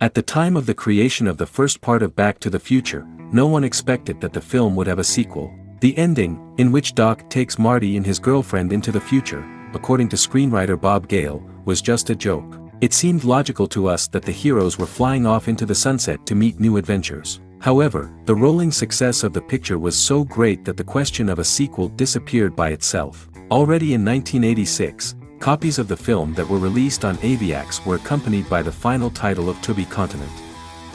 At the time of the creation of the first part of Back to the Future, no one expected that the film would have a sequel. The ending, in which Doc takes Marty and his girlfriend into the future, according to screenwriter Bob Gale, was just a joke. It seemed logical to us that the heroes were flying off into the sunset to meet new adventures. However, the rolling success of the picture was so great that the question of a sequel disappeared by itself. Already in 1986, copies of the film that were released on Aviax were accompanied by the final title of To Be Continent.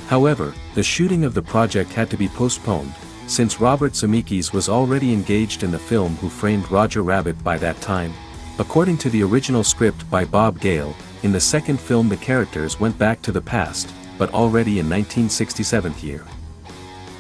However, the shooting of the project had to be postponed, since Robert Zemeckis was already engaged in the film Who Framed Roger Rabbit by that time. According to the original script by Bob Gale, in the second film the characters went back to the past, but already in 1967 year.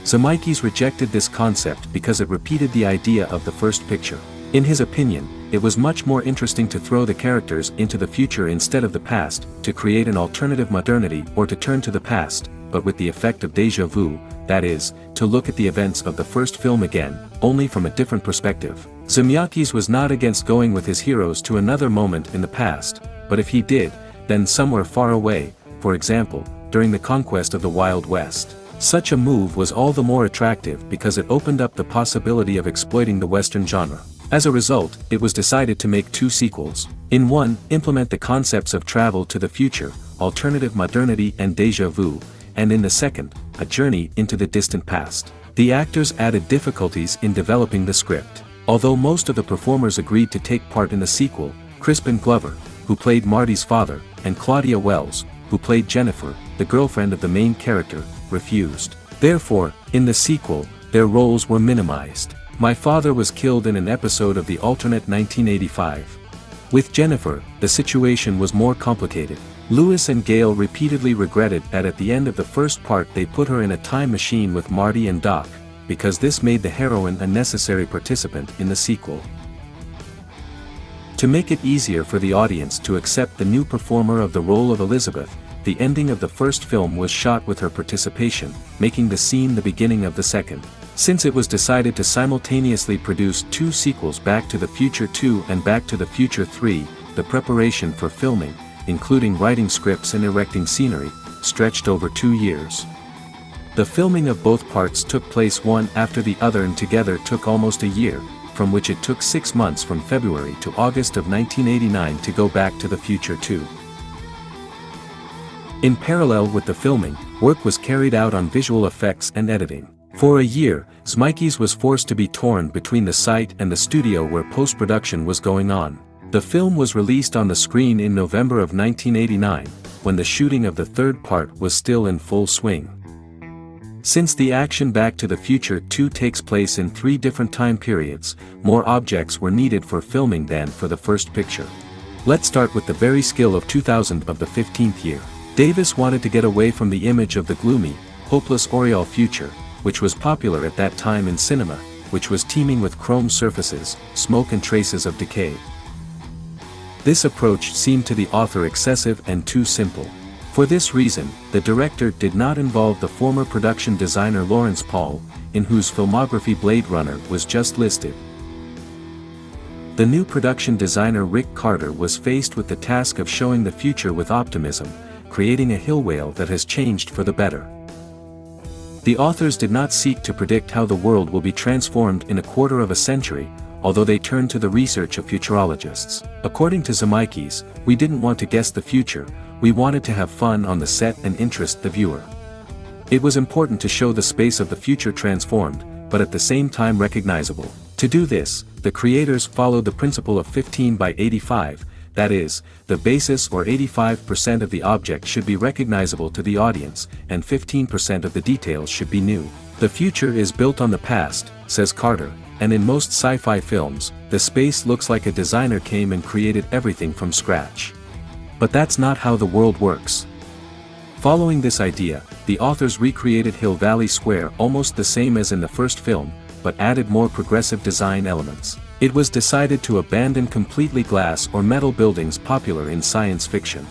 Zemeckis rejected this concept because it repeated the idea of the first picture. In his opinion, it was much more interesting to throw the characters into the future instead of the past, to create an alternative modernity or to turn to the past, but with the effect of déjà vu, that is, to look at the events of the first film again, only from a different perspective. Zemeckis was not against going with his heroes to another moment in the past, but if he did, then somewhere far away, for example, during the conquest of the Wild West. Such a move was all the more attractive because it opened up the possibility of exploiting the Western genre. As a result, it was decided to make two sequels. In one, implement the concepts of travel to the future, alternative modernity and déjà vu, and in the second, a journey into the distant past. The actors added difficulties in developing the script. Although most of the performers agreed to take part in the sequel, Crispin Glover, who played Marty's father, and Claudia Wells, who played Jennifer, the girlfriend of the main character, refused. Therefore, in the sequel, their roles were minimized. My father was killed in an episode of the alternate 1985. With Jennifer, the situation was more complicated. Lewis and Gale repeatedly regretted that at the end of the first part they put her in a time machine with Marty and Doc, because this made the heroine a necessary participant in the sequel. To make it easier for the audience to accept the new performer of the role of Elizabeth, the ending of the first film was shot with her participation, making the scene the beginning of the second. Since it was decided to simultaneously produce two sequels, Back to the Future 2 and Back to the Future 3, the preparation for filming, including writing scripts and erecting scenery, stretched over 2 years. The filming of both parts took place one after the other and together took almost a year, from which it took 6 months from February to August of 1989 to go Back to the Future 2. In parallel with the filming, work was carried out on visual effects and editing. For a year, Zemeckis was forced to be torn between the site and the studio where post-production was going on. The film was released on the screen in November of 1989, when the shooting of the third part was still in full swing. Since the action Back to the Future 2 takes place in 3 different time periods, more objects were needed for filming than for the first picture. Let's start with the very skill of 2000 of the 15th year. Davis wanted to get away from the image of the gloomy, hopeless Oriole future, which was popular at that time in cinema, which was teeming with chrome surfaces, smoke and traces of decay. This approach seemed to the author excessive and too simple. For this reason, the director did not involve the former production designer Lawrence Paul, in whose filmography Blade Runner was just listed. The new production designer Rick Carter was faced with the task of showing the future with optimism, creating a hill whale that has changed for the better. The authors did not seek to predict how the world will be transformed in a quarter of a century, although they turned to the research of futurologists. According to Zemeckis, we didn't want to guess the future, we wanted to have fun on the set and interest the viewer. It was important to show the space of the future transformed, but at the same time recognizable. To do this, the creators followed the principle of 15 by 85, that is, the basis or 85% of the object should be recognizable to the audience, and 15% of the details should be new. The future is built on the past, says Carter, and in most sci-fi films, the space looks like a designer came and created everything from scratch. But that's not how the world works. Following this idea, the authors recreated Hill Valley Square almost the same as in the first film, but added more progressive design elements. It was decided to abandon completely glass or metal buildings popular in science fiction.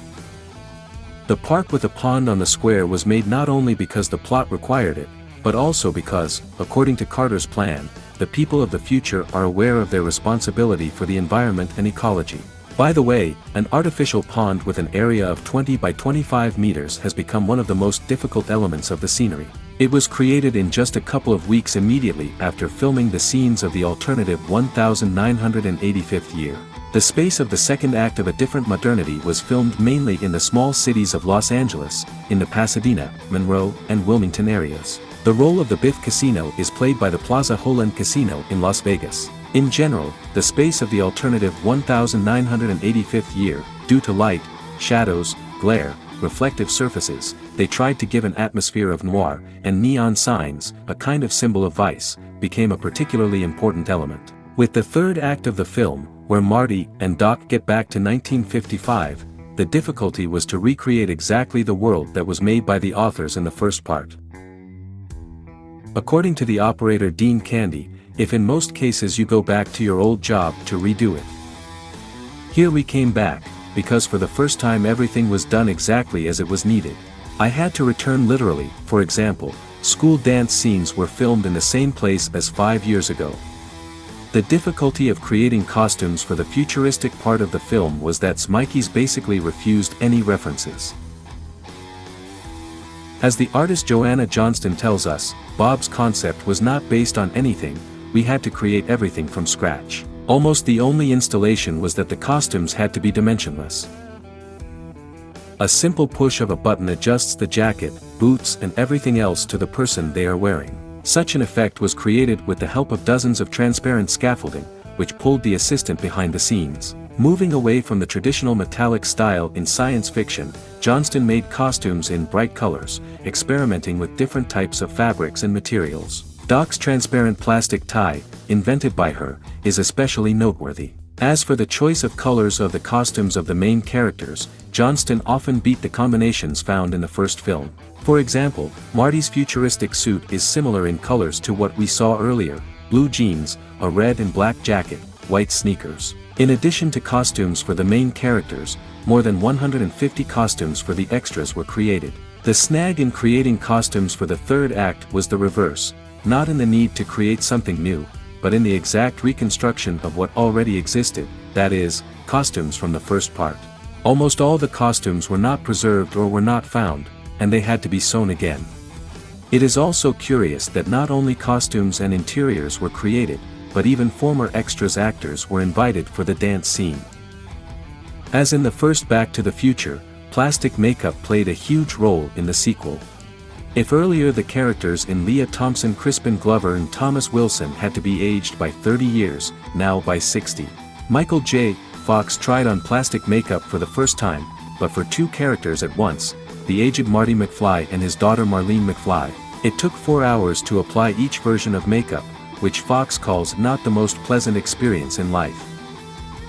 The park with a pond on the square was made not only because the plot required it, but also because, according to Carter's plan, the people of the future are aware of their responsibility for the environment and ecology. By the way, an artificial pond with an area of 20 by 25 meters has become one of the most difficult elements of the scenery. It was created in just a couple of weeks immediately after filming the scenes of the alternative 1985th year. The space of the second act of A Different Modernity was filmed mainly in the small cities of Los Angeles, in the Pasadena, Monroe, and Wilmington areas. The role of the Biff Casino is played by the Plaza Holland Casino in Las Vegas. In general, the space of the alternative 1985th year, due to light, shadows, glare, reflective surfaces, they tried to give an atmosphere of noir, and neon signs, a kind of symbol of vice, became a particularly important element. With the third act of the film, where Marty and Doc get back to 1955, the difficulty was to recreate exactly the world that was made by the authors in the first part. According to the operator Dean Candy, if in most cases you go back to your old job to redo it. Here we came back, because for the first time everything was done exactly as it was needed. I had to return literally. For example, school dance scenes were filmed in the same place as 5 years ago. The difficulty of creating costumes for the futuristic part of the film was that Smikey's basically refused any references. As the artist Joanna Johnston tells us, Bob's concept was not based on anything, we had to create everything from scratch. Almost the only installation was that the costumes had to be dimensionless. A simple push of a button adjusts the jacket, boots and everything else to the person they are wearing. Such an effect was created with the help of dozens of transparent scaffolding, which pulled the assistant behind the scenes. Moving away from the traditional metallic style in science fiction, Johnston made costumes in bright colors, experimenting with different types of fabrics and materials. Doc's transparent plastic tie, invented by her, is especially noteworthy. As for the choice of colors of the costumes of the main characters, Johnston often beat the combinations found in the first film. For example, Marty's futuristic suit is similar in colors to what we saw earlier: blue jeans, a red and black jacket, white sneakers. In addition to costumes for the main characters, more than 150 costumes for the extras were created. The snag in creating costumes for the third act was the reverse, not in the need to create something new, but in the exact reconstruction of what already existed, that is, costumes from the first part. Almost all the costumes were not preserved or were not found, and they had to be sewn again. It is also curious that not only costumes and interiors were created, but even former extras actors were invited for the dance scene. As in the first Back to the Future, plastic makeup played a huge role in the sequel. If earlier the characters in Leah Thompson, Crispin Glover and Thomas Wilson had to be aged by 30 years, now by 60. Michael J. Fox tried on plastic makeup for the first time, but for two characters at once, the aged Marty McFly and his daughter Marlene McFly, it took 4 hours to apply each version of makeup, which Fox calls not the most pleasant experience in life.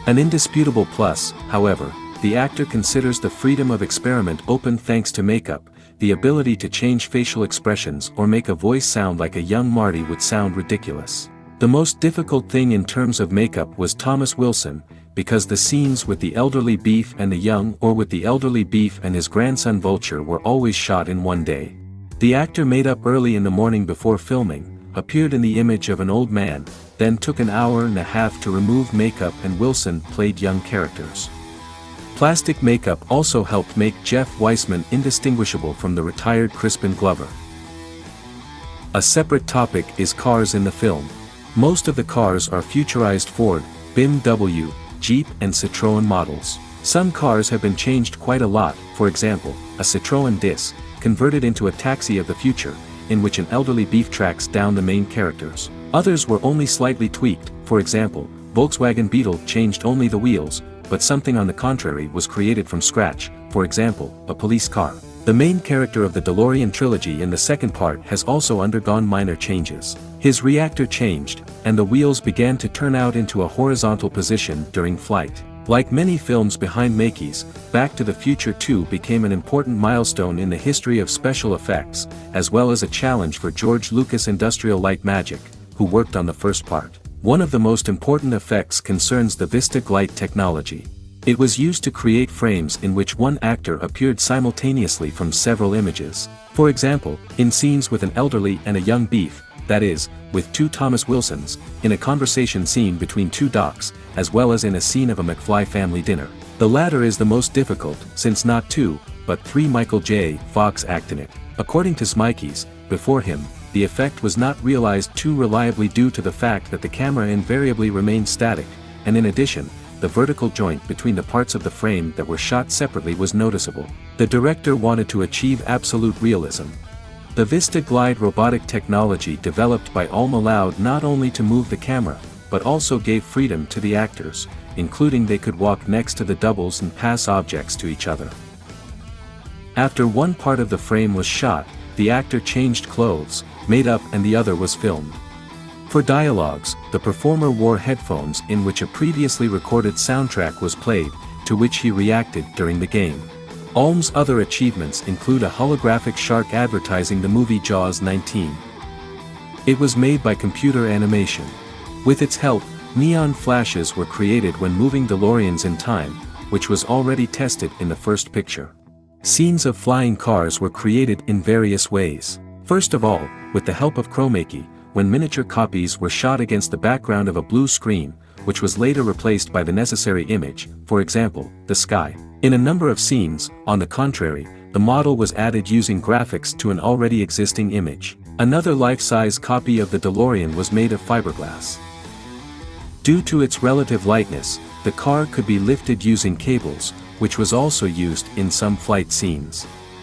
An indisputable plus, however, the actor considers the freedom of experiment open thanks to makeup. The ability to change facial expressions or make a voice sound like a young Marty would sound ridiculous. The most difficult thing in terms of makeup was Thomas Wilson, because the scenes with the elderly Beef and the young or with the elderly Beef and his grandson Vulture were always shot in one day. The actor made up early in the morning before filming, appeared in the image of an old man, then took an hour and a half to remove makeup and Wilson played young characters. Plastic makeup also helped make Jeff Weissman indistinguishable from the retired Crispin Glover. A separate topic is cars in the film. Most of the cars are futurized Ford, BMW, Jeep and Citroën models. Some cars have been changed quite a lot, for example, a Citroën Dis, converted into a taxi of the future, in which an elderly Beef tracks down the main characters. Others were only slightly tweaked, for example, Volkswagen Beetle changed only the wheels, but something on the contrary was created from scratch, for example, a police car. The main character of the DeLorean trilogy in the second part has also undergone minor changes. His reactor changed, and the wheels began to turn out into a horizontal position during flight. Like many films behind Makeys, Back to the Future 2 became an important milestone in the history of special effects, as well as a challenge for George Lucas Industrial Light Magic, who worked on the first part. One of the most important effects concerns the Vista Glide technology. It was used to create frames in which one actor appeared simultaneously from several images. For example, in scenes with an elderly and a young Beef, that is, with two Thomas Wilsons, in a conversation scene between two Docs, as well as in a scene of a McFly family dinner. The latter is the most difficult, since not two, but three Michael J. Fox act in it. According to Smikey's, before him, the effect was not realized too reliably due to the fact that the camera invariably remained static, and in addition, the vertical joint between the parts of the frame that were shot separately was noticeable. The director wanted to achieve absolute realism. The Vista Glide robotic technology developed by Ulm allowed not only to move the camera, but also gave freedom to the actors, including they could walk next to the doubles and pass objects to each other. After one part of the frame was shot, the actor changed clothes, made up, and the other was filmed. For dialogues, the performer wore headphones in which a previously recorded soundtrack was played, to which he reacted during the game. Ulm's other achievements include a holographic shark advertising the movie Jaws 19. It was made by computer animation. With its help, neon flashes were created when moving DeLoreans in time, which was already tested in the first picture. Scenes of flying cars were created in various ways. First of all, with the help of chroma-key, when miniature copies were shot against the background of a blue screen, which was later replaced by the necessary image, for example, the sky. In a number of scenes, on the contrary, the model was added using graphics to an already existing image. Another life-size copy of the DeLorean was made of fiberglass. Due to its relative lightness, the car could be lifted using cables, which was also used in some flight scenes.